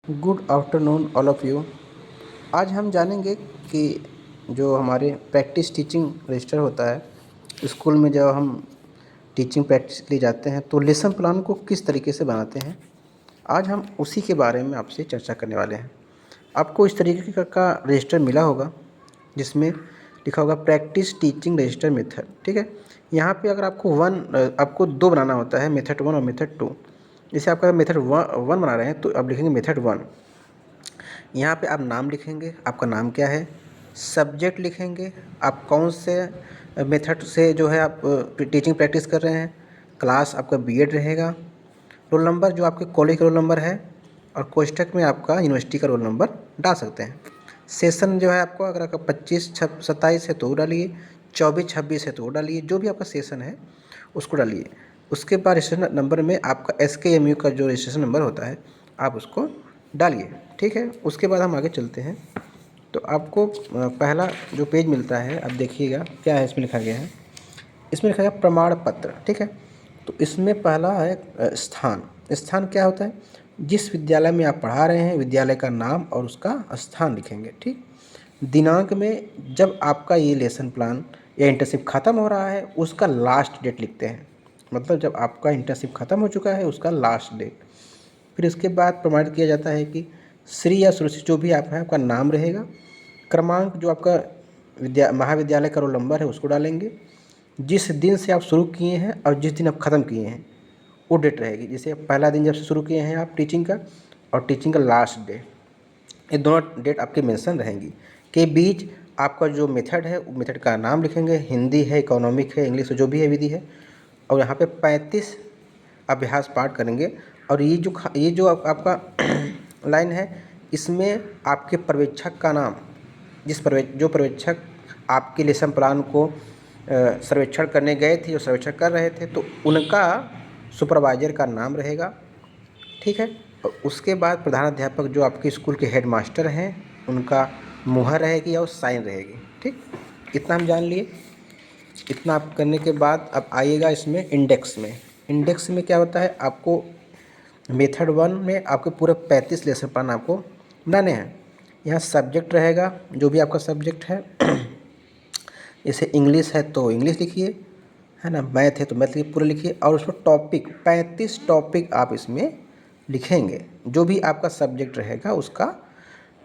Good afternoon all of you. आज हम जानेंगे कि जो हमारे प्रैक्टिस टीचिंग रजिस्टर होता है स्कूल में, जब हम टीचिंग प्रैक्टिस के लिए जाते हैं तो लेसन प्लान को किस तरीके से बनाते हैं। आज हम उसी के बारे में आपसे चर्चा करने वाले हैं। आपको इस तरीके का रजिस्टर मिला होगा जिसमें लिखा होगा प्रैक्टिस टीचिंग रजिस्टर मेथड। ठीक है, यहाँ पे अगर आपको दो बनाना होता है, मेथड 1 और मेथड 2। जैसे आपका मेथड वन बना रहे हैं तो आप लिखेंगे मेथड 1। यहाँ पे आप नाम लिखेंगे, आपका नाम क्या है, सब्जेक्ट लिखेंगे, आप कौन से मेथड से जो है आप टीचिंग प्रैक्टिस कर रहे हैं, क्लास आपका बीएड रहेगा, रोल नंबर जो आपके कॉलेज का रोल नंबर है, और कोष्ठक में आपका यूनिवर्सिटी का रोल नंबर डाल सकते हैं। सेशन जो है आपको, अगर आपका 25-27 है तो वो डालिए, 24-26 है तो वो डालिए, जो भी आपका सेशन है उसको डालिए। उसके बाद रजिस्ट्रेशन नंबर में आपका SKMU का जो रजिस्ट्रेशन नंबर होता है आप उसको डालिए। ठीक है, उसके बाद हम आगे चलते हैं। तो आपको पहला जो पेज मिलता है, अब देखिएगा क्या है इसमें लिखा गया है। इसमें लिखा गया प्रमाण पत्र। ठीक है, तो इसमें पहला है स्थान। स्थान क्या होता है, जिस विद्यालय में आप पढ़ा रहे हैं विद्यालय का नाम और उसका स्थान लिखेंगे। ठीक, दिनांक में जब आपका ये लेसन प्लान या इंटर्नशिप ख़त्म हो रहा है उसका लास्ट डेट लिखते हैं, मतलब जब आपका इंटर्नशिप ख़त्म हो चुका है उसका लास्ट डेट। फिर उसके बाद प्रमाणित किया जाता है कि श्री या सुश्री जो भी आप हैं आपका नाम रहेगा, क्रमांक जो आपका महाविद्यालय का रोल नंबर है उसको डालेंगे, जिस दिन से आप शुरू किए हैं और जिस दिन आप ख़त्म किए हैं वो डेट रहेगी। जैसे पहला दिन जब से शुरू किए हैं आप टीचिंग का, और टीचिंग का लास्ट डे, ये दोनों डेट आपके मेंशन रहेंगी। के बीच आपका जो मेथड है वो मेथड का नाम लिखेंगे, हिंदी है, इकोनॉमिक है, इंग्लिश है, जो भी है विधि है, और यहाँ पे 35 अभ्यास पाठ करेंगे। और ये जो आपका लाइन है, इसमें आपके पर्यवेक्षक का नाम, जो पर्यवेक्षक आपके लेसन प्लान को सर्वेक्षण करने गए थे, जो सर्वेक्षण कर रहे थे, तो उनका सुपरवाइजर का नाम रहेगा। ठीक है, और उसके बाद प्रधानाध्यापक जो आपके स्कूल के हेडमास्टर हैं उनका मुहर रहेगी और साइन रहेगी। ठीक, इतना हम जान लिए। इतना आप करने के बाद अब आइएगा इसमें इंडेक्स में। इंडेक्स में क्या होता है, आपको मेथड 1 में आपके पूरे 35 लेसन प्लान आपको बनाने हैं। यहाँ सब्जेक्ट रहेगा, जो भी आपका सब्जेक्ट है जैसे इंग्लिश है तो इंग्लिश लिखिए, है ना, मैथ है तो मैथ पूरे लिखिए, और उसमें टॉपिक 35 टॉपिक आप इसमें लिखेंगे। जो भी आपका सब्जेक्ट रहेगा उसका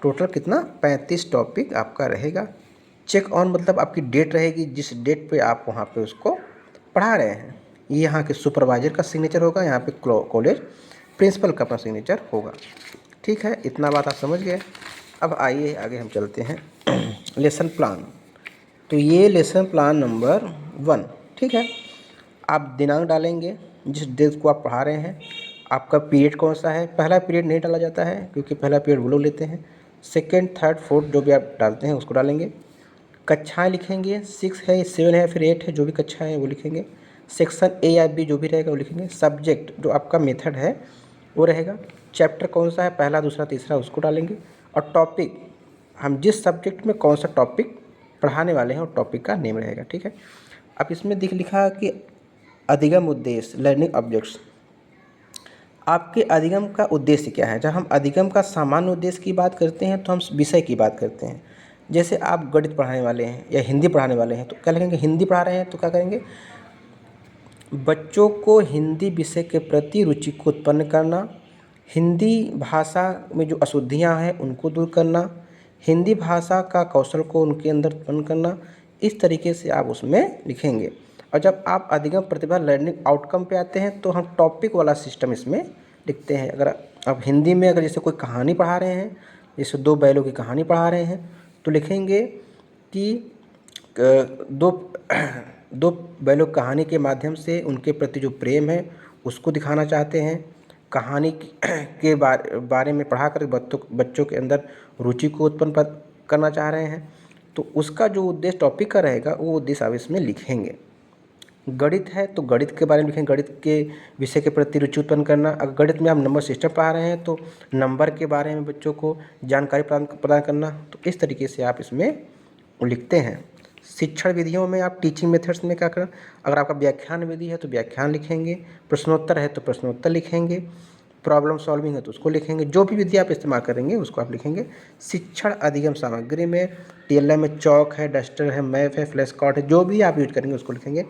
टोटल कितना, 35 टॉपिक आपका रहेगा। चेक ऑन मतलब आपकी डेट रहेगी, जिस डेट पे आप वहाँ पे उसको पढ़ा रहे हैं। ये यहाँ के सुपरवाइजर का सिग्नेचर होगा, यहाँ पे कॉलेज प्रिंसिपल का अपना सिग्नेचर होगा। ठीक है, इतना बात आप समझ गए। अब आइए आगे हम चलते हैं लेसन प्लान। तो ये लेसन प्लान नंबर 1। ठीक है, आप दिनांक डालेंगे जिस डेट को आप पढ़ा रहे हैं, आपका पीरियड कौन सा है। पहला पीरियड नहीं डाला जाता है क्योंकि पहला पीरियड वो लोग लेते हैं। सेकेंड, थर्ड, फोर्थ जो भी आप डालते हैं उसको डालेंगे। कक्षाएं लिखेंगे, 6 है, 7 है, फिर 8 है, जो भी कक्षा है वो लिखेंगे। सेक्शन A या B जो भी रहेगा वो लिखेंगे। सब्जेक्ट जो आपका मेथड है वो रहेगा। चैप्टर कौन सा है, पहला, दूसरा, तीसरा, उसको डालेंगे। और टॉपिक, हम जिस सब्जेक्ट में कौन सा टॉपिक पढ़ाने वाले हैं वो टॉपिक का नेम रहेगा। ठीक है, अब इसमें लिखा कि अधिगम उद्देश्य, लर्निंग ऑब्जेक्ट्स। आपके अधिगम का उद्देश्य क्या है। जब हम अधिगम का सामान्य उद्देश्य की बात करते हैं तो हम विषय की बात करते हैं। जैसे आप गणित पढ़ाने वाले हैं या हिंदी पढ़ाने वाले हैं तो क्या लिखेंगे, हिंदी पढ़ा रहे हैं तो क्या करेंगे, बच्चों को हिंदी विषय के प्रति रुचि को उत्पन्न करना, हिंदी भाषा में जो अशुद्धियाँ हैं उनको दूर करना, हिंदी भाषा का कौशल को उनके अंदर उत्पन्न करना। इस तरीके से आप उसमें लिखेंगे। और जब आप अधिगम प्रतिभा लर्निंग आउटकम पे आते हैं तो हम टॉपिक वाला सिस्टम इसमें लिखते हैं। अगर आप हिंदी में अगर जैसे कोई कहानी पढ़ा रहे हैं, जैसे दो बैलों की कहानी पढ़ा रहे हैं, तो लिखेंगे कि दो दो बैलों कहानी के माध्यम से उनके प्रति जो प्रेम है उसको दिखाना चाहते हैं। कहानी के बारे में पढ़ा कर बच्चों के अंदर रुचि को उत्पन्न करना चाह रहे हैं, तो उसका जो उद्देश्य टॉपिक का रहेगा वो उद्देश्य आप इसमें लिखेंगे। गणित है तो गणित के बारे में लिखेंगे, गणित के विषय के प्रति रुचि उत्पन्न करना। अगर गणित में आप नंबर सिस्टम पढ़ा रहे हैं तो नंबर के बारे में बच्चों को जानकारी प्रदान करना। तो इस तरीके से आप इसमें लिखते हैं। शिक्षण विधियों में आप टीचिंग मेथड्स में क्या करें, अगर आपका व्याख्यान विधि है तो व्याख्यान लिखेंगे, प्रश्नोत्तर है तो प्रश्नोत्तर लिखेंगे, प्रॉब्लम सॉल्विंग है तो उसको लिखेंगे। जो भी विधि आप इस्तेमाल करेंगे उसको आप लिखेंगे। शिक्षण अधिगम सामग्री में टीएलएम में चौक है, डस्टर है, मैप है, फ्लैश कार्ड है, जो भी आप यूज करेंगे उसको लिखेंगे।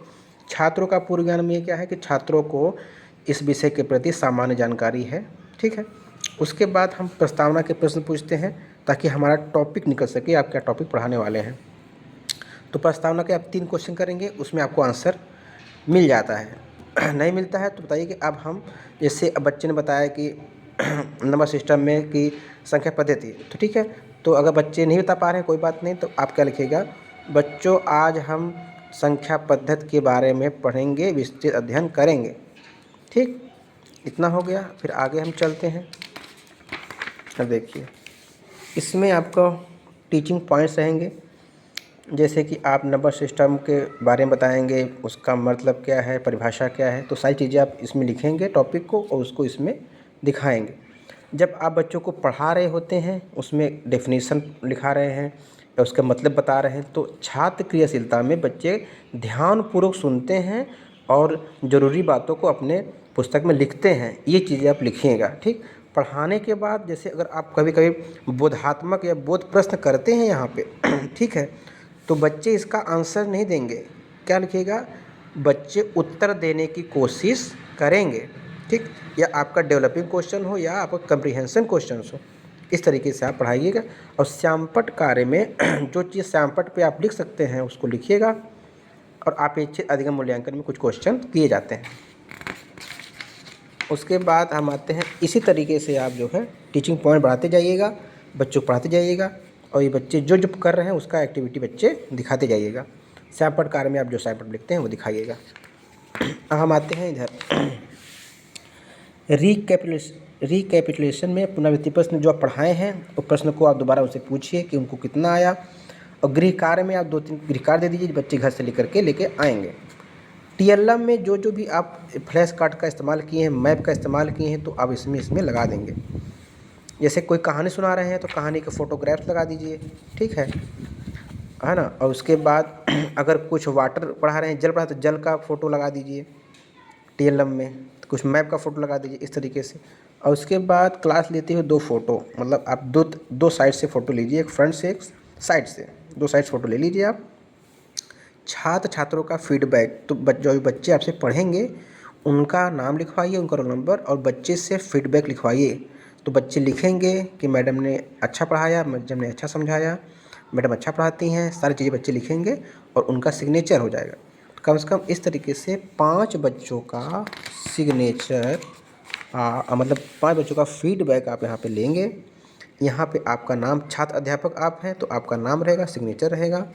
छात्रों का पूर्व ज्ञान में क्या है कि छात्रों को इस विषय के प्रति सामान्य जानकारी है, ठीक है। उसके बाद हम प्रस्तावना के प्रश्न पूछते हैं ताकि हमारा टॉपिक निकल सके, आप क्या टॉपिक पढ़ाने वाले हैं। तो प्रस्तावना के आप 3 क्वेश्चन करेंगे, उसमें आपको आंसर मिल जाता है। नहीं मिलता है तो बताइए कि अब हम, जैसे अब बच्चे ने बताया कि नंबर सिस्टम में कि संख्या पद्धति, तो ठीक है। तो अगर बच्चे नहीं बता पा रहे हैं कोई बात नहीं, तो आप क्या लिखिएगा, बच्चों आज हम संख्या पद्धति के बारे में पढ़ेंगे, विस्तृत अध्ययन करेंगे, ठीक। इतना हो गया। फिर आगे हम चलते हैं। अब देखिए इसमें आपको टीचिंग पॉइंट्स रहेंगे, जैसे कि आप नंबर सिस्टम के बारे में बताएंगे, उसका मतलब क्या है, परिभाषा क्या है, तो सारी चीज़ें आप इसमें लिखेंगे टॉपिक को और उसको इसमें दिखाएंगे। जब आप बच्चों को पढ़ा रहे होते हैं उसमें डेफिनेशन लिखा रहे हैं या उसका मतलब बता रहे हैं, तो छात्र क्रियाशीलता में बच्चे ध्यानपूर्वक सुनते हैं और ज़रूरी बातों को अपने पुस्तक में लिखते हैं। ये चीज़ें आप लिखिएगा, ठीक। पढ़ाने के बाद जैसे अगर आप कभी कभी बोधात्मक या बोध प्रश्न करते हैं यहाँ पे ठीक है, तो बच्चे इसका आंसर नहीं देंगे, क्या लिखिएगा, बच्चे उत्तर देने की कोशिश करेंगे, ठीक। या आपका डेवलपिंग क्वेश्चन हो या आपका कम्प्रीहेंशन क्वेश्चन हो, इस तरीके से आप पढ़ाइएगा। और श्यामपट्ट कार्य में जो चीज़ श्यामपट्ट पे आप लिख सकते हैं उसको लिखिएगा। और अपेक्षित अधिगम मूल्यांकन में कुछ क्वेश्चन किए जाते हैं। उसके बाद हम आते हैं, इसी तरीके से आप जो है टीचिंग पॉइंट बढ़ाते जाइएगा, बच्चों को पढ़ाते जाइएगा और ये बच्चे जो जो कर रहे हैं उसका एक्टिविटी बच्चे दिखाते जाइएगा। श्यामपट्ट कार्य में आप जो श्यामपट्ट लिखते हैं वो दिखाइएगा। अब हम आते हैं इधर रिकैपिटुलेशन में पुनरावृत्ति प्रश्न जो आप पढ़ाए हैं वो प्रश्न को आप दोबारा उनसे पूछिए कि उनको कितना आया। और गृह कार्य में आप 2-3 गृह कार्य दे दीजिए, बच्चे घर से लेके आएंगे। टीएलएम में जो जो भी आप फ्लैश कार्ड का इस्तेमाल किए हैं, मैप का इस्तेमाल किए हैं, तो आप इसमें लगा देंगे। जैसे कोई कहानी सुना रहे हैं तो कहानी के फ़ोटोग्राफ्स लगा दीजिए, ठीक है ना। और उसके बाद अगर कुछ वाटर पढ़ा रहे हैं, जल पढ़ा तो जल का फ़ोटो लगा दीजिए टीएलएम में, तो कुछ मैप का फ़ोटो लगा दीजिए, इस तरीके से। और उसके बाद क्लास लेते हुए 2 फ़ोटो, मतलब आप दो साइड से फ़ोटो लीजिए, एक फ्रंट से एक साइड से, 2 साइड फ़ोटो ले लीजिए आप। छात्रों का फीडबैक, तो जो बच्चे आपसे पढ़ेंगे उनका नाम लिखवाइए, उनका रोल नंबर, और बच्चे से फीडबैक लिखवाइए। तो बच्चे लिखेंगे कि मैडम ने अच्छा पढ़ाया, मैडम ने अच्छा समझाया, मैडम अच्छा पढ़ाती हैं, सारी चीज़ें बच्चे लिखेंगे और उनका सिग्नेचर हो जाएगा। कम से कम इस तरीके से 5 बच्चों का सिग्नेचर, मतलब 5 बच्चों का फीडबैक आप यहाँ पे लेंगे। यहाँ पे आपका नाम, छात्र अध्यापक आप हैं तो आपका नाम रहेगा, सिग्नेचर रहेगा।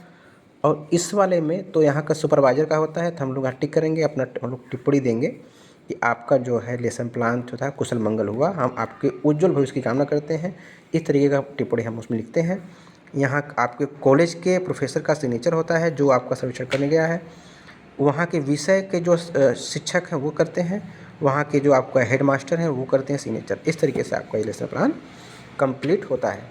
और इस वाले में तो यहाँ का सुपरवाइज़र का होता है, तो हम लोग यहाँ टिक करेंगे, हम लोग टिप्पणी देंगे कि आपका जो है लेसन प्लान जो था कुशल मंगल हुआ, हम आपके उज्जवल भविष्य की कामना करते हैं। इस तरीके का टिप्पणी हम उसमें लिखते हैं। यहाँ आपके कॉलेज के प्रोफेसर का सिग्नेचर होता है जो आपका सर्वेक्षण करने गया है। वहाँ के विषय के जो शिक्षक हैं वो करते हैं, वहाँ के जो आपका हेड मास्टर हैं वो करते हैं सिग्नेचर। इस तरीके से आपका ये लेसन प्लान कंप्लीट होता है।